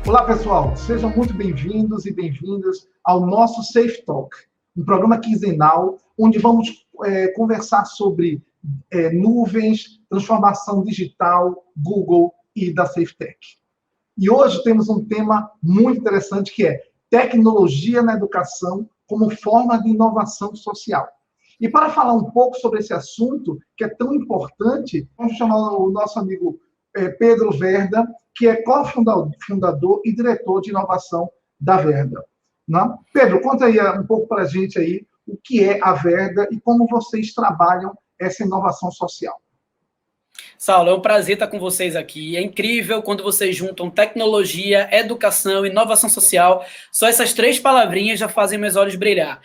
Olá, pessoal. Sejam muito bem-vindos e bem-vindas ao nosso Safe Talk, um programa quinzenal onde vamos conversar sobre nuvens, transformação digital, Google e da SafeTech. E hoje temos um tema muito interessante que é tecnologia na educação como forma de inovação social. E para falar um pouco sobre esse assunto, que é tão importante, vamos chamar o nosso amigo Pedro Verda, que é cofundador e diretor de inovação da Verda. Né? Pedro, conta aí um pouco para a gente aí o que é a Verda e como vocês trabalham essa inovação social. Saulo, é um prazer estar com vocês aqui. É incrível quando vocês juntam tecnologia, educação, inovação social. Só essas três palavrinhas já fazem meus olhos brilhar.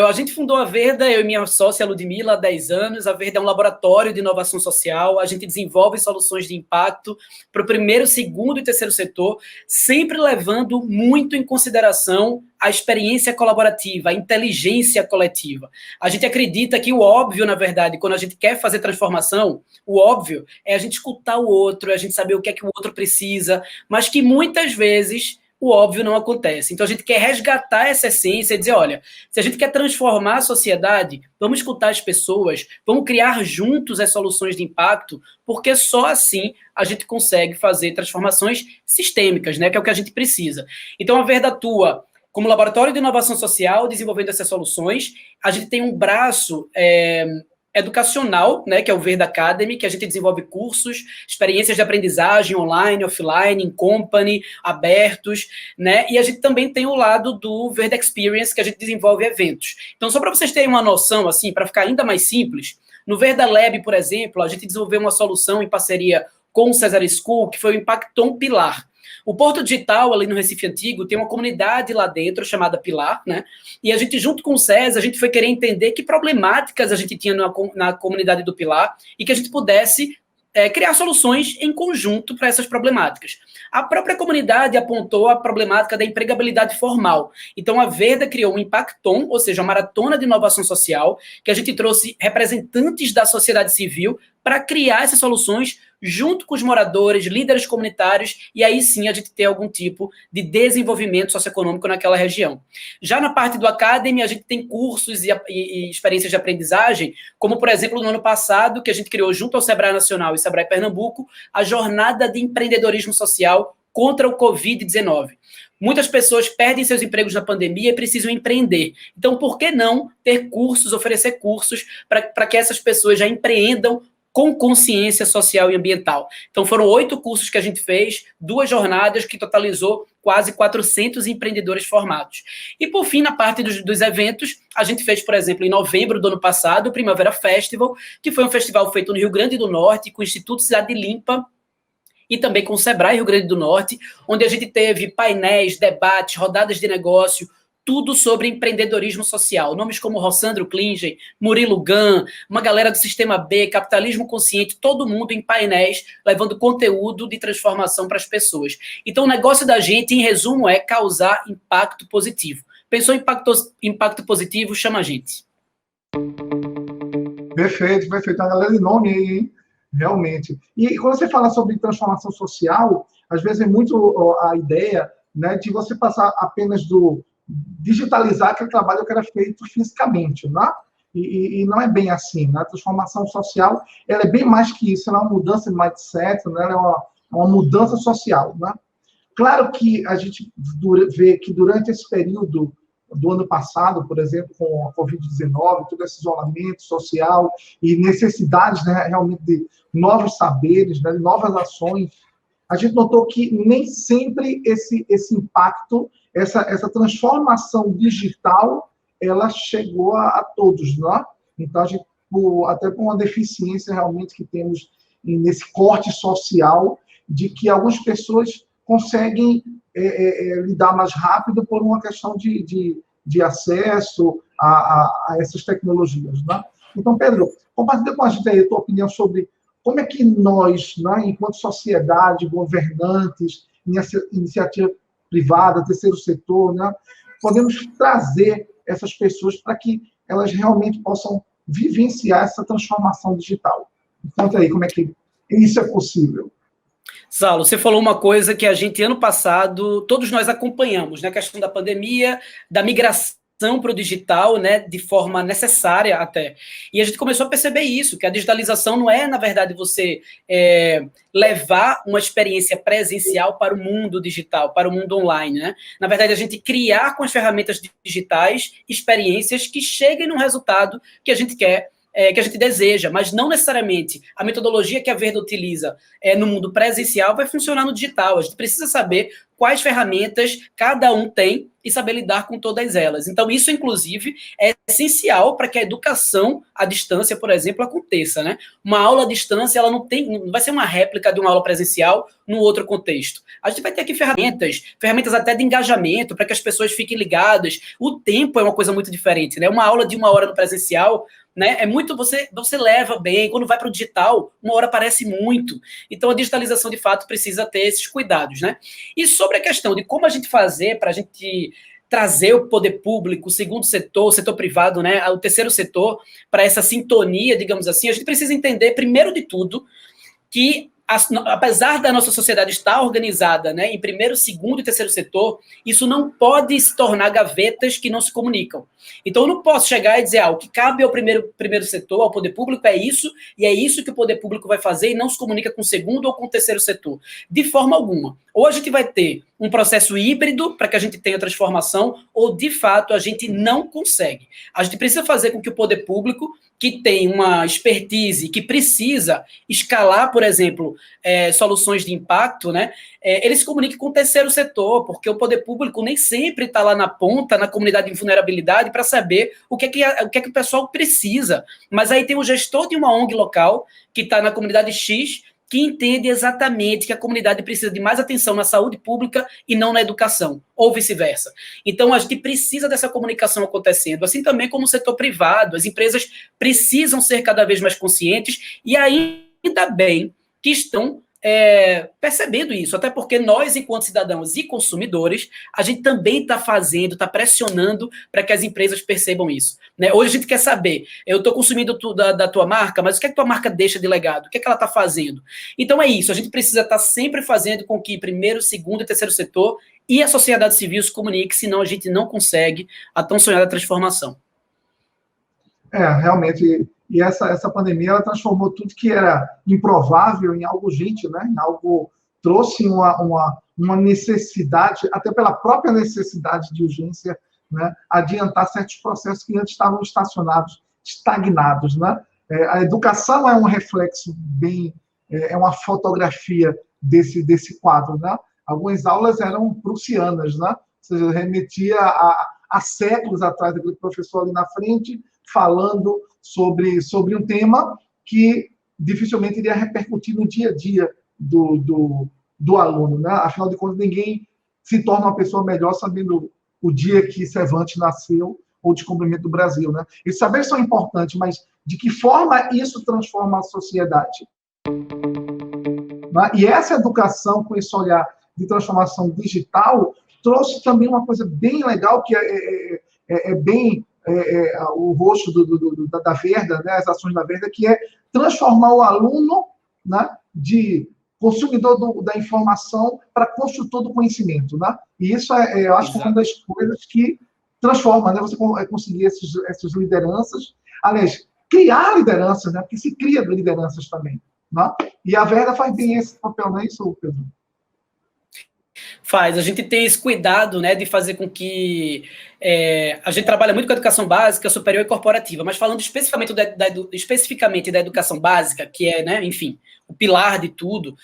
A gente fundou a Verda, eu e minha sócia Ludmila, há 10 anos. A Verda é um laboratório de inovação social. A gente desenvolve soluções de impacto para o primeiro, segundo e terceiro setor, sempre levando muito em consideração a experiência colaborativa, a inteligência coletiva. A gente acredita que o óbvio, na verdade, quando a gente quer fazer transformação, o óbvio é a gente escutar o outro, é a gente saber o que é que o outro precisa, mas que muitas vezes o óbvio não acontece. Então a gente quer resgatar essa essência e dizer, olha, se a gente quer transformar a sociedade, vamos escutar as pessoas, vamos criar juntos as soluções de impacto, porque só assim a gente consegue fazer transformações sistêmicas, né, que é o que a gente precisa. Então a Verda atua como laboratório de inovação social, desenvolvendo essas soluções. A gente tem um braço educacional, né, que é o Verda Academy, que a gente desenvolve cursos, experiências de aprendizagem online, offline, in company, abertos, né, e a gente também tem o lado do Verda Experience, que a gente desenvolve eventos. Então, só para vocês terem uma noção, assim, para ficar ainda mais simples, no Verda Lab, por exemplo, a gente desenvolveu uma solução em parceria com o Cesar School, que foi o Impacton Pilar. O Porto Digital, ali no Recife Antigo, tem uma comunidade lá dentro chamada Pilar, né? E a gente, junto com o César, a gente foi querer entender que problemáticas a gente tinha na comunidade do Pilar e que a gente pudesse criar soluções em conjunto para essas problemáticas. A própria comunidade apontou a problemática da empregabilidade formal. Então, a Verda criou um Impacton, ou seja, uma maratona de inovação social, que a gente trouxe representantes da sociedade civil para criar essas soluções junto com os moradores, líderes comunitários, e aí sim a gente ter algum tipo de desenvolvimento socioeconômico naquela região. Já na parte do Academy, a gente tem cursos e experiências de aprendizagem, como, por exemplo, no ano passado, que a gente criou junto ao Sebrae Nacional e Sebrae Pernambuco, a jornada de empreendedorismo social contra o Covid-19. Muitas pessoas perdem seus empregos na pandemia e precisam empreender. Então, por que não ter cursos, oferecer cursos para que essas pessoas já empreendam com consciência social e ambiental? Então, foram 8 cursos que a gente fez, 2 jornadas que totalizou quase 400 empreendedores formados. E, por fim, na parte dos eventos, a gente fez, por exemplo, em novembro do ano passado, o Primavera Festival, que foi um festival feito no Rio Grande do Norte, com o Instituto Cidade Limpa, e também com o Sebrae Rio Grande do Norte, onde a gente teve painéis, debates, rodadas de negócio, tudo sobre empreendedorismo social. Nomes como Rossandro Klingen, Murilo Gun, uma galera do Sistema B, Capitalismo Consciente, todo mundo em painéis, levando conteúdo de transformação para as pessoas. Então, o negócio da gente, em resumo, é causar impacto positivo. Pensou em impacto positivo? Chama a gente. Perfeito, perfeito. Uma galera de nome aí, hein? Realmente. E quando você fala sobre transformação social, às vezes é muito a ideia, né, de você passar apenas do digitalizar aquele trabalho que era feito fisicamente, né? E não é bem assim, né? A transformação social, ela é bem mais que isso, ela é uma mudança de mindset, né? Ela é uma mudança social, né? Claro que a gente vê que durante esse período do ano passado, por exemplo, com a Covid-19, todo esse isolamento social e necessidades, né, realmente de novos saberes, né, de novas ações, a gente notou que nem sempre esse impacto, essa transformação digital, ela chegou a todos, né? Então, a gente, até por uma deficiência realmente que temos nesse corte social, de que algumas pessoas conseguem lidar mais rápido por uma questão de acesso a essas tecnologias, né? Então, Pedro, compartilha com a gente aí a tua opinião sobre como é que nós, né, enquanto sociedade, governantes, iniciativa privada, terceiro setor, né, podemos trazer essas pessoas para que elas realmente possam vivenciar essa transformação digital. Conta aí como é que isso é possível. Saulo, você falou uma coisa que a gente, ano passado, todos nós acompanhamos, né? A questão da pandemia, da migração para o digital, né? De forma necessária até. E a gente começou a perceber isso, que a digitalização não é, na verdade, você levar uma experiência presencial para o mundo digital, para o mundo online, né? Na verdade, a gente criar com as ferramentas digitais experiências que cheguem no resultado que a gente quer, que a gente deseja, mas não necessariamente a metodologia que a Verda utiliza no mundo presencial vai funcionar no digital. A gente precisa saber quais ferramentas cada um tem e saber lidar com todas elas. Então, isso, inclusive, é essencial para que a educação à distância, por exemplo, aconteça, né? Uma aula à distância, ela não vai ser uma réplica de uma aula presencial no outro contexto. A gente vai ter aqui ferramentas até de engajamento, para que as pessoas fiquem ligadas. O tempo é uma coisa muito diferente, né? Uma aula de 1 hora no presencial, né? É muito, você leva bem, quando vai para o digital, 1 hora parece muito. Então, a digitalização, de fato, precisa ter esses cuidados, né? E sobre a questão de como a gente fazer para a gente trazer o poder público, o segundo setor, o setor privado, né, o terceiro setor, para essa sintonia, digamos assim, a gente precisa entender, primeiro de tudo, que apesar da nossa sociedade estar organizada, né, em primeiro, segundo e terceiro setor, isso não pode se tornar gavetas que não se comunicam. Então, eu não posso chegar e dizer, o que cabe ao primeiro setor, ao poder público, é isso, e é isso que o poder público vai fazer, e não se comunica com o segundo ou com o terceiro setor. De forma alguma. Ou a gente vai ter um processo híbrido para que a gente tenha transformação, ou, de fato, a gente não consegue. A gente precisa fazer com que o poder público, que tem uma expertise, que precisa escalar, por exemplo, soluções de impacto, né? Ele se comunique com o terceiro setor, porque o poder público nem sempre está lá na ponta, na comunidade de vulnerabilidade, para saber o que é que o pessoal precisa. Mas aí tem o gestor de uma ONG local, que está na comunidade X, que entende exatamente que a comunidade precisa de mais atenção na saúde pública e não na educação, ou vice-versa. Então, a gente precisa dessa comunicação acontecendo, assim também como o setor privado. As empresas precisam ser cada vez mais conscientes, e ainda bem que estão percebendo isso, até porque nós, enquanto cidadãos e consumidores, a gente também está está pressionando para que as empresas percebam isso, né? Hoje a gente quer saber, eu estou consumindo da tua marca, mas o que é que tua marca deixa de legado? O que é que ela está fazendo? Então é isso, a gente precisa estar sempre fazendo com que primeiro, segundo e terceiro setor e a sociedade civil se comuniquem, senão a gente não consegue a tão sonhada transformação. Realmente, e essa pandemia, ela transformou tudo que era improvável em algo urgente, né? Em algo, trouxe uma necessidade, até pela própria necessidade de urgência, né? Adiantar certos processos que antes estavam estacionados, estagnados, né? A educação é um reflexo é uma fotografia desse quadro, né? Algumas aulas eram prussianas, né? Ou seja, remetia a séculos atrás, aquele professor ali na frente, falando sobre um tema que dificilmente iria repercutir no dia a dia do aluno, né? Afinal de contas, ninguém se torna uma pessoa melhor sabendo o dia que Cervantes nasceu ou o descobrimento do Brasil, né? Esses saberes são importantes, mas de que forma isso transforma a sociedade? Né? E essa educação, com esse olhar de transformação digital, trouxe também uma coisa bem legal, que é bem o rosto da Verda, né, as ações da Verda, que é transformar o aluno, né, de consumidor da informação para construtor do conhecimento. Né? E isso, eu acho que é uma das coisas que transforma, né, você conseguir essas lideranças. Aliás, criar lideranças, né, porque se cria lideranças também. Né? E a Verda faz bem esse papel, não é isso, Pedro? Faz. A gente tem esse cuidado, né, de fazer com que a gente trabalha muito com a educação básica, superior e corporativa, mas falando especificamente da educação básica, que é, né, enfim, o pilar de tudo,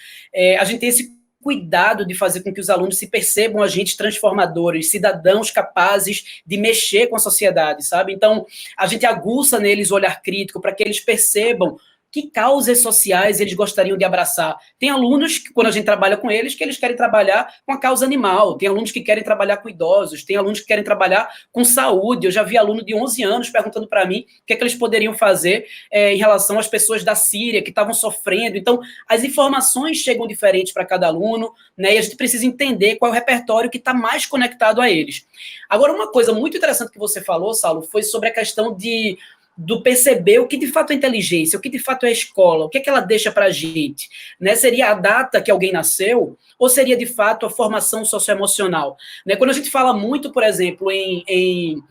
a gente tem esse cuidado de fazer com que os alunos se percebam agentes transformadores, cidadãos capazes de mexer com a sociedade, sabe? Então, a gente aguça neles o olhar crítico para que eles percebam que causas sociais eles gostariam de abraçar. Tem alunos que, quando a gente trabalha com eles, que eles querem trabalhar com a causa animal, tem alunos que querem trabalhar com idosos, tem alunos que querem trabalhar com saúde. Eu já vi aluno de 11 anos perguntando para mim o que é que eles poderiam fazer em relação às pessoas da Síria que estavam sofrendo. Então, as informações chegam diferentes para cada aluno, né, e a gente precisa entender qual é o repertório que está mais conectado a eles. Agora, uma coisa muito interessante que você falou, Saulo, foi sobre a questão do perceber o que de fato é inteligência, o que de fato é a escola, o que é que ela deixa para a gente, né? Seria a data que alguém nasceu ou seria de fato a formação socioemocional, né? Quando a gente fala muito, por exemplo, em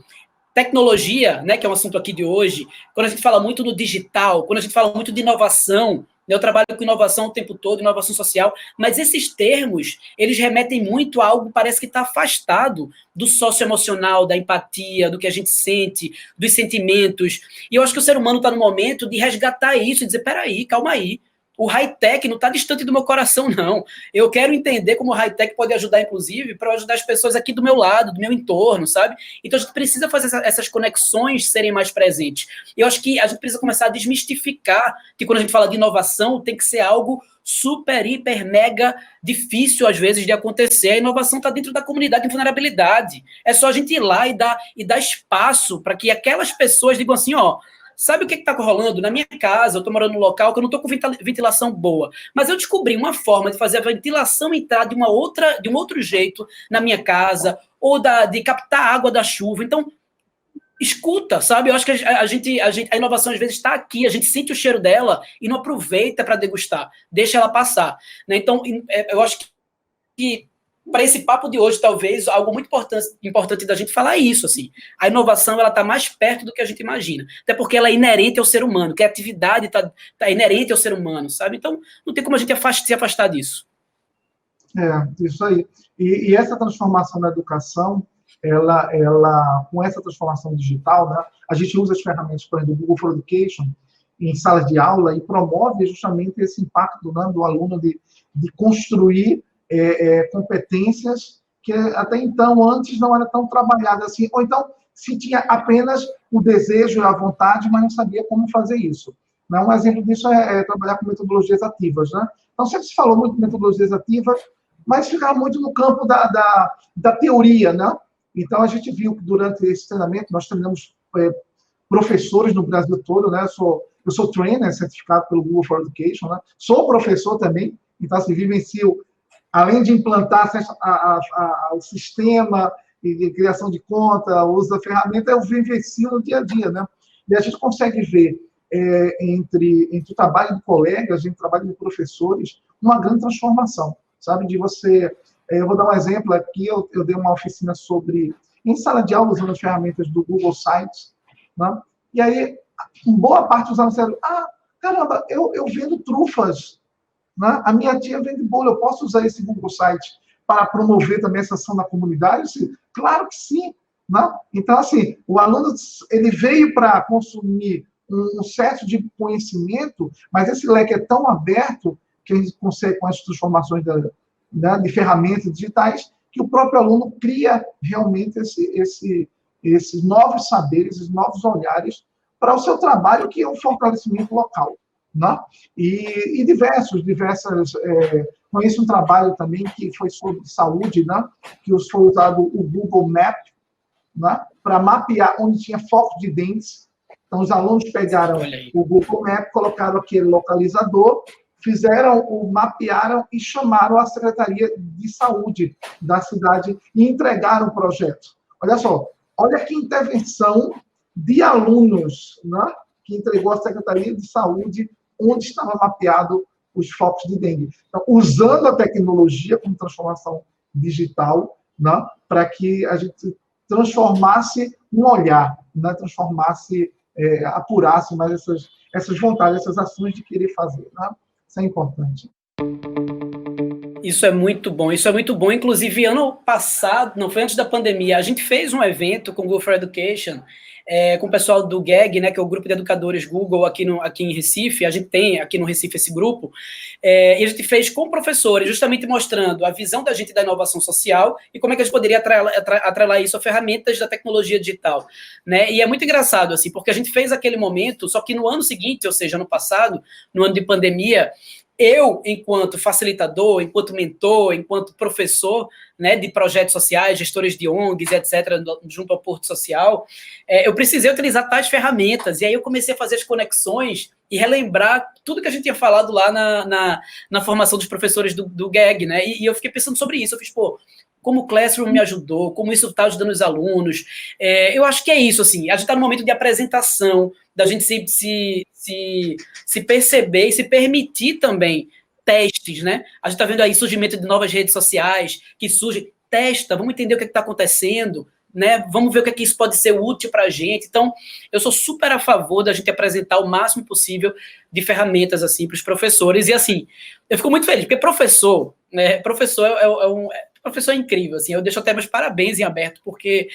tecnologia, né, que é um assunto aqui de hoje, quando a gente fala muito no digital, quando a gente fala muito de inovação, né, eu trabalho com inovação o tempo todo, inovação social, mas esses termos, eles remetem muito a algo que parece que está afastado do socioemocional, da empatia, do que a gente sente, dos sentimentos. E eu acho que o ser humano está no momento de resgatar isso e dizer, peraí, calma aí, o high-tech não está distante do meu coração, não. Eu quero entender como o high-tech pode ajudar, inclusive, para ajudar as pessoas aqui do meu lado, do meu entorno, sabe? Então, a gente precisa fazer essas conexões serem mais presentes. E eu acho que a gente precisa começar a desmistificar que quando a gente fala de inovação, tem que ser algo super, hiper, mega difícil, às vezes, de acontecer. A inovação está dentro da comunidade de vulnerabilidade. É só a gente ir lá e dar espaço para que aquelas pessoas digam assim, ó, sabe o que está rolando? Na minha casa, eu estou morando num local que eu não estou com ventilação boa, mas eu descobri uma forma de fazer a ventilação entrar de um outro jeito na minha casa, ou de captar a água da chuva. Então, escuta, sabe? Eu acho que a inovação às vezes está aqui, a gente sente o cheiro dela e não aproveita para degustar, deixa ela passar, né? Então, eu acho que para esse papo de hoje, talvez, algo muito importante da gente falar é isso, assim. A inovação, ela está mais perto do que a gente imagina. Até porque ela é inerente ao ser humano, criatividade tá inerente ao ser humano, sabe? Então, não tem como a gente se afastar disso. Isso aí. E essa transformação na educação, com essa transformação digital, né, a gente usa as ferramentas, por exemplo, do Google for Education, em salas de aula, e promove justamente esse impacto, né, do aluno de construir competências que até então, antes, não era tão trabalhada assim, ou então se tinha apenas o desejo e a vontade, mas não sabia como fazer isso. Né? Um exemplo disso é trabalhar com metodologias ativas. Né? Então, sempre se falou muito de metodologias ativas, mas ficava muito no campo da teoria. Né? Então, a gente viu que durante esse treinamento, nós treinamos professores no Brasil todo. Né? Eu sou trainer, certificado pelo Google for Education, né? Sou professor também, então, assim, vivencio, além de implantar o sistema de criação de conta, o uso da ferramenta, eu vivencio no dia a dia, né? E a gente consegue ver entre o trabalho de colegas, entre o trabalho de professores, uma grande transformação, sabe? De você... eu vou dar um exemplo aqui, eu dei uma oficina em sala de aula, usando as ferramentas do Google Sites, né? E aí, boa parte dos alunos disseram, caramba, eu vendo trufas, né? A minha tia vende bolo, eu posso usar esse Google Site para promover também essa ação na comunidade? Sim, claro que sim. Né? Então, assim, o aluno ele veio para consumir um certo de conhecimento, mas esse leque é tão aberto que a gente consegue, com as transformações de ferramentas digitais, que o próprio aluno cria realmente esses novos saberes, esses novos olhares para o seu trabalho, que é um fortalecimento local. Né? E diversas... conheço um trabalho também que foi sobre saúde, né? Que foi usado o Google Map, né? Para mapear onde tinha foco de dentes. Então, os alunos pegaram o Google Map, colocaram aquele localizador, mapearam e chamaram a Secretaria de Saúde da cidade e entregaram o projeto. Olha só, olha que intervenção de alunos, né? Que entregou à Secretaria de Saúde onde estava mapeado os focos de dengue. Então, usando a tecnologia como transformação digital, né, para que a gente transformasse um olhar, né, apurasse mais essas vontades, essas ações de querer fazer. Né? Isso é importante. Isso é muito bom, isso é muito bom. Inclusive, ano passado, não foi antes da pandemia, a gente fez um evento com o Google for Education, com o pessoal do GEG, né, que é o Grupo de Educadores Google aqui em Recife. A gente tem aqui no Recife esse grupo, e a gente fez com professores, justamente mostrando a visão da gente da inovação social e como é que a gente poderia atrelar isso a ferramentas da tecnologia digital. Né? E é muito engraçado, assim, porque a gente fez aquele momento, só que no ano seguinte, ou seja, ano passado, no ano de pandemia, eu, enquanto facilitador, enquanto mentor, enquanto professor, né, de projetos sociais, gestores de ONGs, etc., junto ao Porto Social, eu precisei utilizar tais ferramentas. E aí eu comecei a fazer as conexões e relembrar tudo que a gente tinha falado lá na formação dos professores do GEG, né? E eu fiquei pensando sobre isso. Eu fiz, como o Classroom me ajudou, como isso está ajudando os alunos. Eu acho que é isso, assim, a gente está no momento de apresentação, da gente se perceber e se permitir também testes, né? A gente está vendo aí surgimento de novas redes sociais que surgem. Testa, vamos entender o que está acontecendo, né? Vamos ver o que, é que isso pode ser útil para a gente. Então, eu sou super a favor da gente apresentar o máximo possível de ferramentas assim para os professores. E assim, eu fico muito feliz, porque professor, né? Professor é incrível, assim, eu deixo até meus parabéns em aberto, porque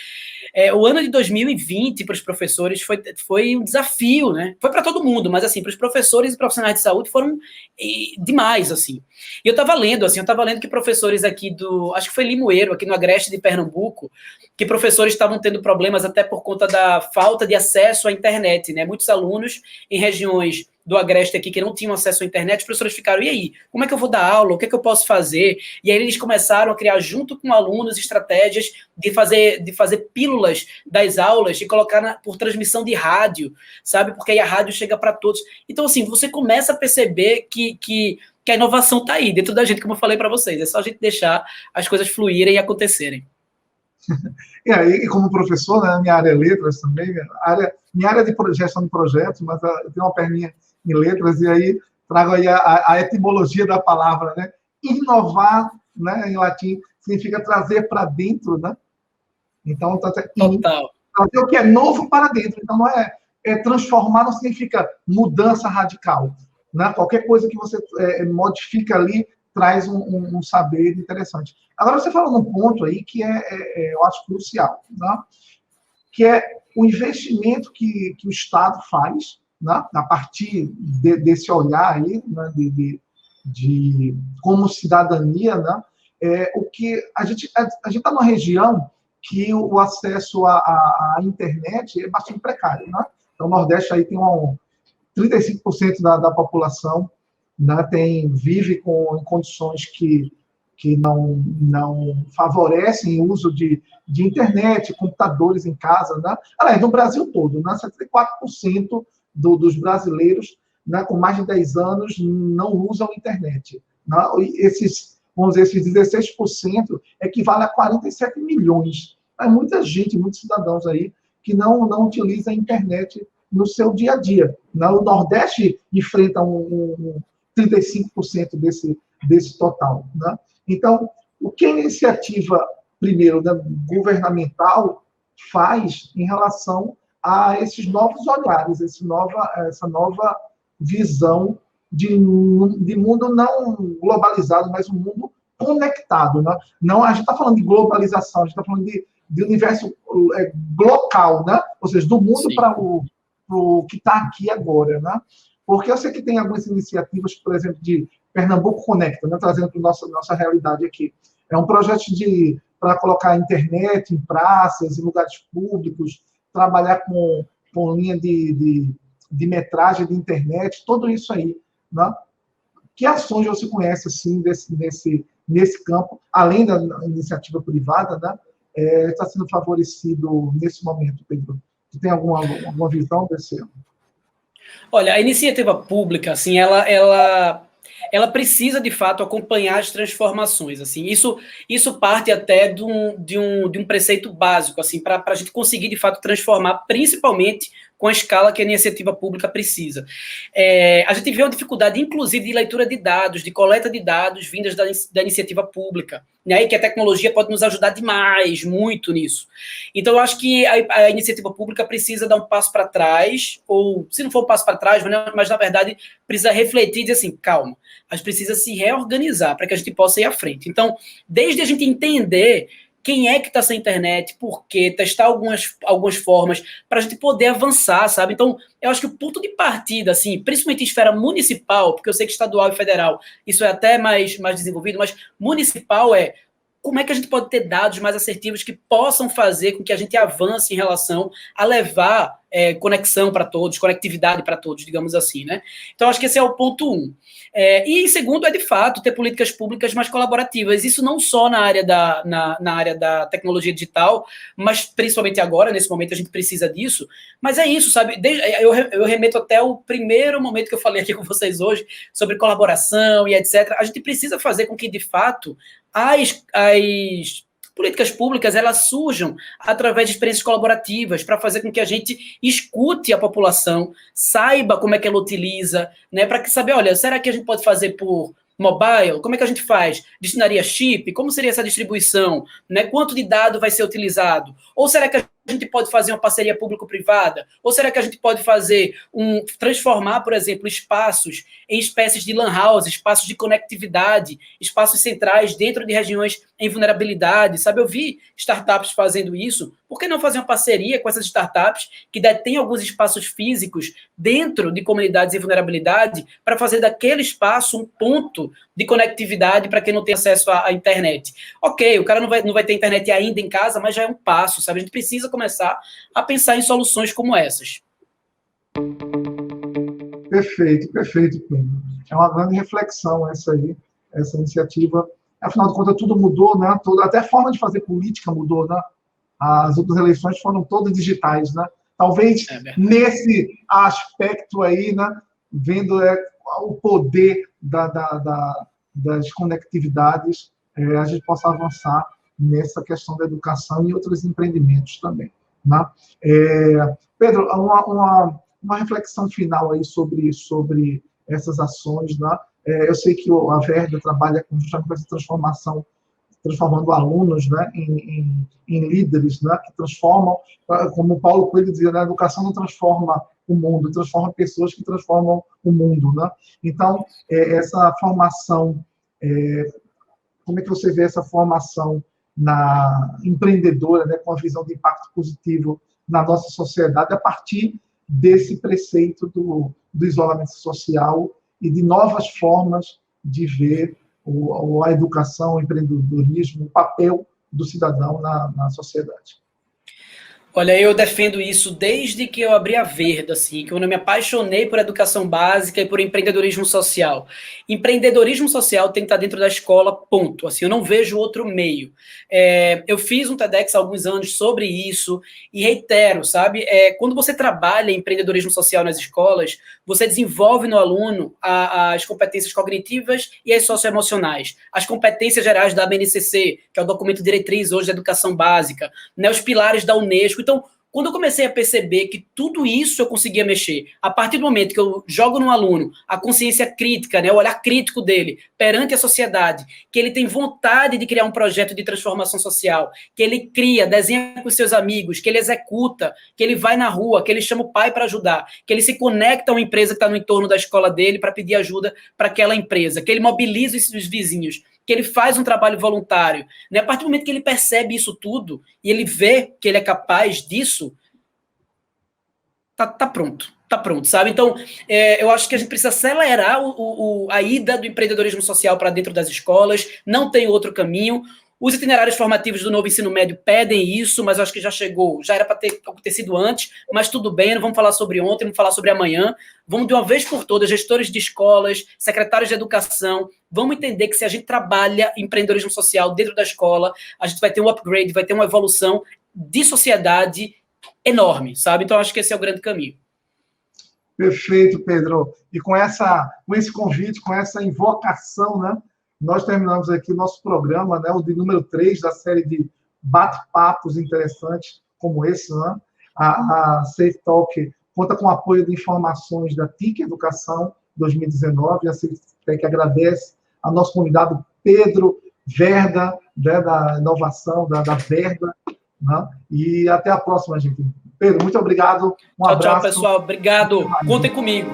o ano de 2020 para os professores foi um desafio, né? Foi para todo mundo, mas assim, para os professores e profissionais de saúde foram demais, assim. E eu estava lendo que professores aqui acho que foi Limoeiro, aqui no Agreste de Pernambuco, que professores estavam tendo problemas até por conta da falta de acesso à internet, né? Muitos alunos em regiões do Agreste aqui que não tinham acesso à internet, os professores ficaram, e aí, como é que eu vou dar aula? O que é que eu posso fazer? E aí eles começaram a criar, junto com alunos, estratégias de fazer pílulas das aulas e colocar por transmissão de rádio, sabe? Porque aí a rádio chega para todos. Então, assim, você começa a perceber que a inovação está aí, dentro da gente, como eu falei para vocês. É só a gente deixar as coisas fluírem e acontecerem. E como professor, né, minha área é letras também, minha área de gestão de projetos, mas eu tenho uma perninha em letras, e aí trago aí a etimologia da palavra, né? Inovar, né, em latim, significa trazer para dentro, né? Então, trazer o que é novo para dentro. Então, não transformar, não significa mudança radical, né? Qualquer coisa que você modifica ali traz um saber interessante. Agora, você falou num ponto aí que eu acho crucial, né? Que é o investimento que o Estado faz, né? A partir desse olhar aí, né? de como cidadania, né? O que a gente está numa região que o acesso à internet é bastante precário, né? Então, o Nordeste aí tem 35% da população, né, vive em condições que não favorecem o uso de internet, computadores em casa, né? Aliás, no Brasil todo, né? 74% dos brasileiros, né, com mais de 10 anos não usam internet, né? Vamos dizer, esses 16% equivale a 47 milhões. É muita gente, muitos cidadãos aí que não utilizam a internet no seu dia a dia. O Nordeste enfrenta 35% desse total, né? Então, o que a iniciativa, primeiro, né, governamental faz em relação a esses novos olhares, essa nova visão de mundo não globalizado, mas um mundo conectado, né? Não, a gente está falando de globalização, a gente está falando de universo local, né? Ou seja, do mundo para o que está aqui agora, né? Porque eu sei que tem algumas iniciativas, por exemplo, de Pernambuco Conecta, né, trazendo para a nossa realidade aqui. É um projeto para colocar a internet em praças, em lugares públicos, trabalhar com linha de metragem de internet, tudo isso aí. Né? Que ações você conhece assim, nesse campo, além da iniciativa privada, né, está sendo favorecido nesse momento, Pedro? Você tem alguma visão desse? Olha, a iniciativa pública, assim, ela precisa, de fato, acompanhar as transformações. Assim, isso parte até de um preceito básico, assim, para a gente conseguir, de fato, transformar, principalmente com a escala que a iniciativa pública precisa. A gente vê uma dificuldade, inclusive, de leitura de dados, de coleta de dados vindas da iniciativa pública, né, e que a tecnologia pode nos ajudar demais, muito nisso. Então, eu acho que a iniciativa pública precisa dar um passo para trás, ou, se não for um passo para trás, mas, na verdade, precisa refletir e dizer assim, calma, a gente precisa se reorganizar para que a gente possa ir à frente. Então, desde a gente entender quem é que está sem internet, por quê, testar algumas formas, para a gente poder avançar, sabe? Então, eu acho que o ponto de partida, assim, principalmente em esfera municipal, porque eu sei que estadual e federal, isso é até mais desenvolvido, mas municipal como é que a gente pode ter dados mais assertivos que possam fazer com que a gente avance em relação a levar conexão para todos, conectividade para todos, digamos assim, né? Então, acho que esse é o ponto 1. E segundo de fato, ter políticas públicas mais colaborativas. Isso não só na área na área da tecnologia digital, mas principalmente agora, nesse momento, a gente precisa disso. Mas é isso, sabe? Eu remeto até o primeiro momento que eu falei aqui com vocês hoje, sobre colaboração e etc. A gente precisa fazer com que, de fato, as Políticas públicas, elas surjam através de experiências colaborativas, para fazer com que a gente escute a população, saiba como é que ela utiliza, né, para saber, olha, será que a gente pode fazer por mobile? Como é que a gente faz? Destinaria chip? Como seria essa distribuição? Né? Quanto de dado vai ser utilizado? Ou será que a gente pode fazer uma parceria público-privada? Ou será que a gente pode fazer transformar, por exemplo, espaços em espécies de lan house, espaços de conectividade, espaços centrais dentro de regiões em vulnerabilidade, sabe? Eu vi startups fazendo isso. Por que não fazer uma parceria com essas startups que detêm alguns espaços físicos dentro de comunidades em vulnerabilidade para fazer daquele espaço um ponto de conectividade para quem não tem acesso à internet? Ok, o cara não vai ter internet ainda em casa, mas já é um passo, sabe? A gente precisa começar a pensar em soluções como essas. Perfeito, perfeito, Pedro. É uma grande reflexão essa aí, essa iniciativa. Afinal de contas, tudo mudou, né? Até a forma de fazer política mudou, né? As outras eleições foram todas digitais, né? Talvez nesse aspecto aí, né? Vendo o poder das conectividades, a gente possa avançar nessa questão da educação e outros empreendimentos também, né? Pedro, uma reflexão final aí sobre essas ações, né? Eu sei que a Verda trabalha justamente com essa transformação, transformando alunos, né, em líderes, né, que transformam, como o Paulo Coelho dizia, né, a educação não transforma o mundo, transforma pessoas que transformam o mundo, né? Então, essa formação, como é que você vê essa formação empreendedora, né, com a visão de impacto positivo na nossa sociedade, a partir desse preceito do isolamento social e de novas formas de ver a educação, o empreendedorismo, o papel do cidadão na sociedade? Olha, eu defendo isso desde que eu abri a Verda, assim, que eu me apaixonei por educação básica e por empreendedorismo social. Empreendedorismo social tem que estar dentro da escola, ponto. Assim, eu não vejo outro meio. Eu fiz um TEDx há alguns anos sobre isso e reitero, sabe? Quando você trabalha em empreendedorismo social nas escolas, você desenvolve no aluno as competências cognitivas e as socioemocionais, as competências gerais da BNCC, que é o documento diretriz hoje da educação básica, né, os pilares da Unesco. Então, quando eu comecei a perceber que tudo isso eu conseguia mexer, a partir do momento que eu jogo no aluno a consciência crítica, né, o olhar crítico dele perante a sociedade, que ele tem vontade de criar um projeto de transformação social, que ele cria, desenha com seus amigos, que ele executa, que ele vai na rua, que ele chama o pai para ajudar, que ele se conecta a uma empresa que está no entorno da escola dele para pedir ajuda para aquela empresa, que ele mobiliza os vizinhos, que ele faz um trabalho voluntário, né? A partir do momento que ele percebe isso tudo e ele vê que ele é capaz disso, tá pronto, sabe? Então, eu acho que a gente precisa acelerar a ida do empreendedorismo social para dentro das escolas, não tem outro caminho. Os itinerários formativos do novo ensino médio pedem isso, mas eu acho que já chegou, já era para ter acontecido antes, mas tudo bem, não vamos falar sobre ontem, vamos falar sobre amanhã. Vamos de uma vez por todas, gestores de escolas, secretários de educação, vamos entender que se a gente trabalha empreendedorismo social dentro da escola, a gente vai ter um upgrade, vai ter uma evolução de sociedade enorme, sabe? Então, acho que esse é o grande caminho. Perfeito, Pedro. E com esse convite, com essa invocação, né, nós terminamos aqui o nosso programa, né, o de número 3 da série de bate-papos interessantes como esse, né? A Safe Talk conta com o apoio de informações da TIC Educação 2019. A Safe Talk agradece ao nosso convidado Pedro Verda, né, da inovação, da Verda, né? E até a próxima, gente. Pedro, muito obrigado. Tchau, pessoal. Obrigado. Contem comigo.